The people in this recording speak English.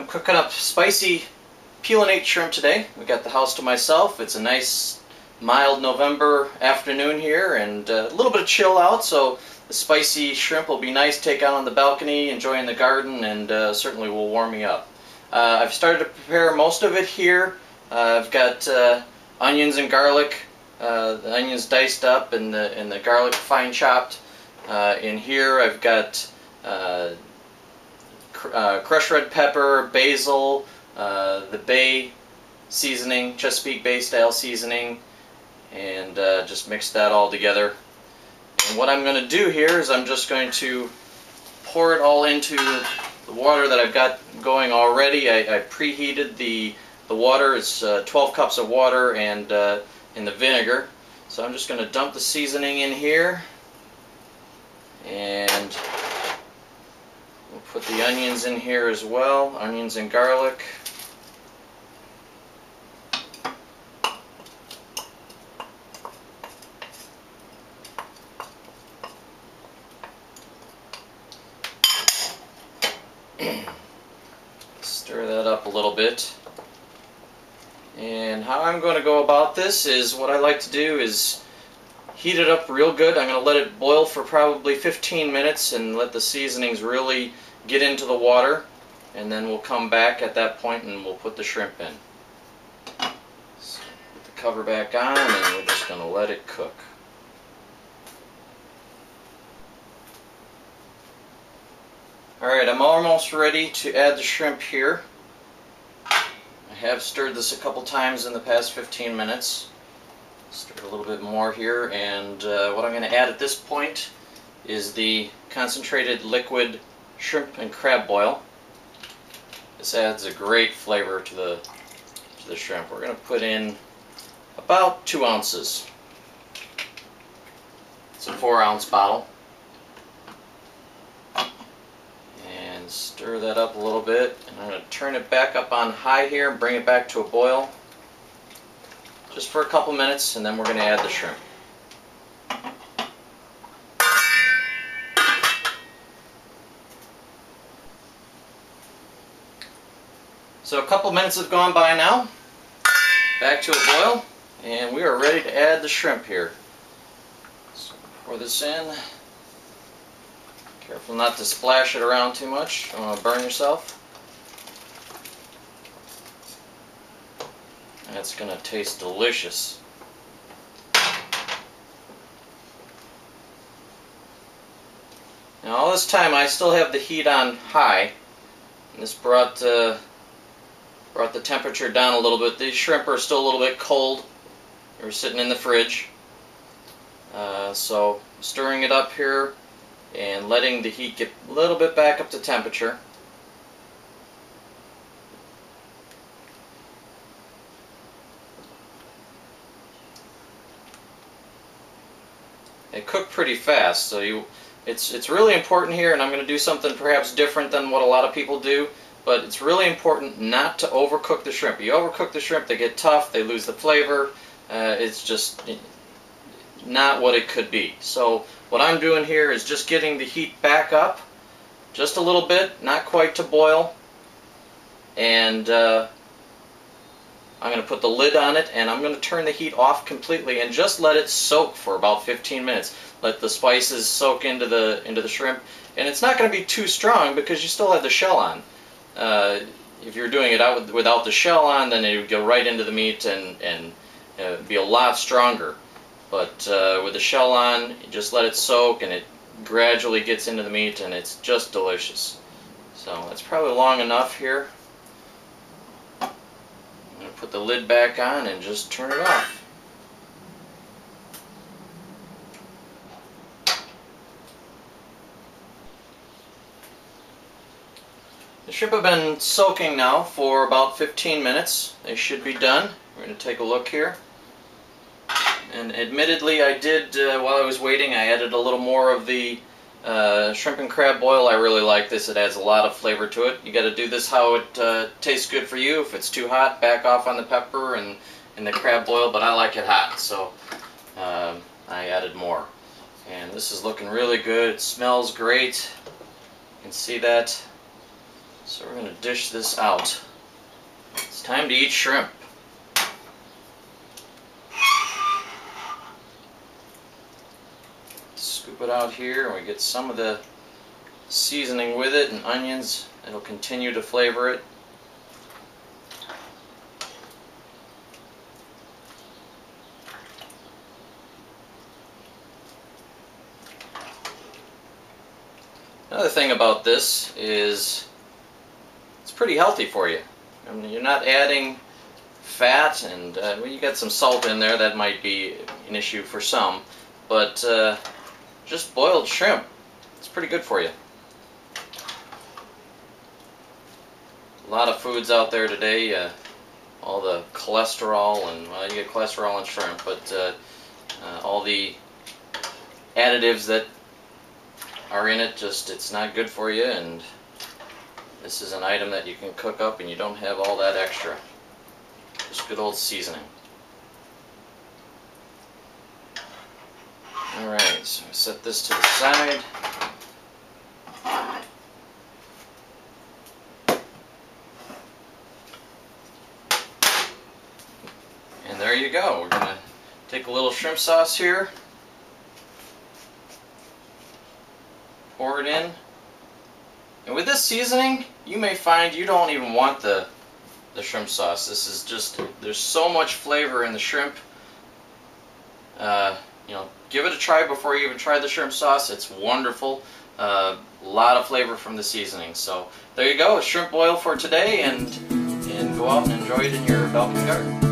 I'm cooking up spicy peel and eat shrimp today. We got the house to myself. It's a nice mild November afternoon here and a little bit of chill out, so the spicy shrimp will be nice to take out on the balcony, enjoying the garden, and certainly will warm me up. I've started to prepare most of it here. I've got onions and garlic, the onions diced up and the garlic fine chopped. In here I've got crushed red pepper, basil, the bay seasoning, Chesapeake Bay style seasoning, and just mix that all together. And what I'm going to do here is I'm just going to pour it all into the water that I've got going already. I preheated the water. It's 12 cups of water and in the vinegar. So I'm just going to dump the seasoning in here, and we'll put the onions in here as well, onions and garlic. Stir that up a little bit. And how I'm going to go about this is, what I like to do is heat it up real good. I'm going to let it boil for probably 15 minutes and let the seasonings really get into the water, and then we'll come back at that point and we'll put the shrimp in. So put the cover back on and we're just going to let it cook. Alright, I'm almost ready to add the shrimp here. I have stirred this a couple times in the past 15 minutes. Stir a little bit more here, and what I'm going to add at this point is the concentrated liquid shrimp and crab boil. This adds a great flavor to the shrimp. We're going to put in about 2 ounces. It's a 4-ounce bottle. And stir that up a little bit, and I'm going to turn it back up on high here and bring it back to a boil just for a couple minutes, and then we're going to add the shrimp. So a couple minutes have gone by now. Back to a boil, and we are ready to add the shrimp here. So pour this in. Careful not to splash it around too much. Don't want to burn yourself. That's going to taste delicious. Now all this time I still have the heat on high, and this brought the temperature down a little bit. These shrimp are still a little bit cold. They're sitting in the fridge. So stirring it up here and letting the heat get a little bit back up to temperature. They cook pretty fast, so it's really important here, and I'm going to do something perhaps different than what a lot of people do, but it's really important not to overcook the shrimp. You overcook the shrimp, they get tough, they lose the flavor. It's just not what it could be. So what I'm doing here is just getting the heat back up just a little bit, not quite to boil, and I'm going to put the lid on it, and I'm going to turn the heat off completely and just let it soak for about 15 minutes. Let the spices soak into the shrimp, and it's not going to be too strong because you still have the shell on. If you're doing it without the shell on, then it would go right into the meat and be a lot stronger. But with the shell on, you just let it soak, and it gradually gets into the meat, and it's just delicious. So that's probably long enough here. I'm going to put the lid back on and just turn it off. The shrimp have been soaking now for about 15 minutes. They should be done. We're going to take a look here. And admittedly, I did, while I was waiting, I added a little more of the shrimp and crab boil. I really like this. It adds a lot of flavor to it. You got to do this how it tastes good for you. If it's too hot, back off on the pepper and the crab boil, but I like it hot, so I added more. And this is looking really good. It smells great. You can see that. So So we're going to dish this out. It's time to eat shrimp. Scoop it out here, and we get some of the seasoning with it and onions. It'll continue to flavor it. Another thing about this is it's pretty healthy for you. I mean, you're not adding fat, and well, you got some salt in there. That might be an issue for some, but just boiled shrimp, it's pretty good for you. A lot of foods out there today, all the cholesterol, and well, you get cholesterol in shrimp, but all the additives that are in it, it's not good for you, and this is an item that you can cook up and you don't have all that extra. Just good old seasoning. Alright, so I set this to the side. And there you go. We're going to take a little shrimp sauce here. Pour it in. And with this seasoning, you may find you don't even want the shrimp sauce. This is just, there's so much flavor in the shrimp. You know, give it a try before you even try the shrimp sauce. It's wonderful. A lot of flavor from the seasoning. So there you go, a shrimp boil for today, and go out and enjoy it in your balcony garden.